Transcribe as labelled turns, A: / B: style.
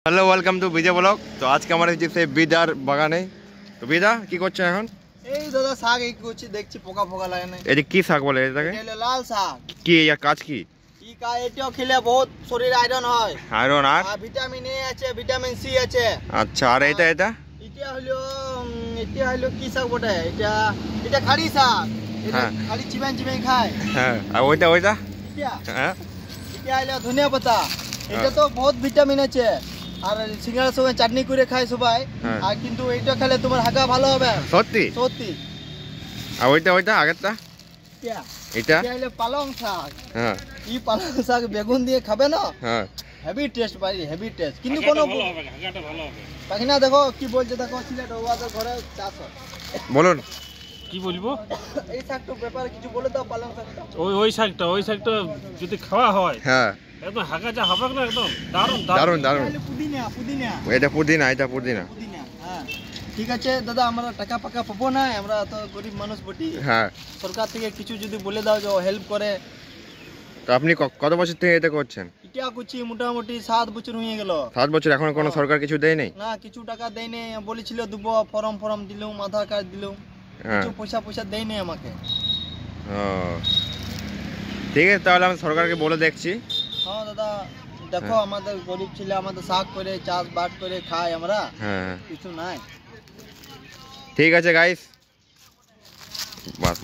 A: Hello welcome to Vijay blog. তো আজকে আমরা হচ্ছে বিদার বাগানে। তো বিদা কি করছে এখন?
B: এই দাদা শাক এই করছি, দেখছি পোকা ফোকা লাগে না।
A: এটা কি শাক বলে এটাকে?
B: এটা হলো লাল শাক।
A: কি এর কাজ কি?
B: এই এটাও খেলে বহুত শরীরে আয়রন হয়,
A: আয়রন আর
B: ভিটামিন এ আছে, ভিটামিন সি আছে।
A: আচ্ছা, আর এটা
B: এটা হলো কি শাক বটে, এটা এটা খাড়ি শাক। এটা
A: হ্যাঁ।
B: খাড়ি চিবান চিবান খায়।
A: হ্যাঁ, আর ওইটা
B: এটা
A: হ্যাঁ
B: এটা হলো ধনিয়া পাতা। এটা তো বহুত ভিটামিন আছে, আর সিঙ্গাড়ার সঙ্গে চাটনি করে খায় সবাই।
A: হ্যাঁ।
B: আর কিন্তু এটা খেলে তোমার হাগা ভালো হবে
A: সত্যি?
B: সত্যি।
A: আর ওইটা আগেরটা এটা?
B: এটা হলো পালং শাক।
A: হ্যাঁ
B: এই পালং শাক বেগুন দিয়ে খাবে না,
A: হ্যাঁ
B: হেভি টেস্ট ভাই, হেভি টেস্ট। কিন্তু কোনো পাখিনা দেখো কি বলছে, দেখো সিলেট ওয়াদের ঘরে চাষ হয়।
A: বলুন
C: কি বলবো,
B: এই শাকটার ব্যাপারে কিছু বলে দাও। পালং শাকটা
C: ওই শাকটা যদি খাওয়া হয়
A: হ্যাঁ
C: একদম হাগা যা হবে না, একদম দারুণ
A: দারুন দারুন।
B: এটা হলো পুদিনা পুদিনা
A: এটা পুদিনা।
B: পুদিনা। হ্যাঁ ঠিক আছে দাদা, আমরা টাকা পাকা পাবো না, আমরা তো গরিব মানুষ বটি।
A: হ্যাঁ।
B: সরকার থেকে কিছু যদি বলে দাও যে হেল্প করে।
A: তো আপনি কত বছর থেকে এটা করছেন?
B: এটা করছি মোটামুটি 7 বছর হয়ে গেল।
A: 7 বছর, এখন কোনো সরকার কিছু দেয় নাই?
B: না, কিছু টাকা দেয়নি, বলেছিল দেবো, ফর্ম দিলুম, আধার কার্ড দিলুম,
A: হ্যাঁ।
B: কিছু পয়সা দেয়নি আমাকে।
A: ও ঠিক আছে, তাহলে আমি সরকারকে বলে দেখছি।
B: হ্যাঁ দাদা, দেখো আমাদের গরিব ছেলে, আমাদের শাক করে চাষবাস করে খাই আমরা,
A: হ্যাঁ
B: কিছু নাই।
A: ঠিক আছে গাইস, বাস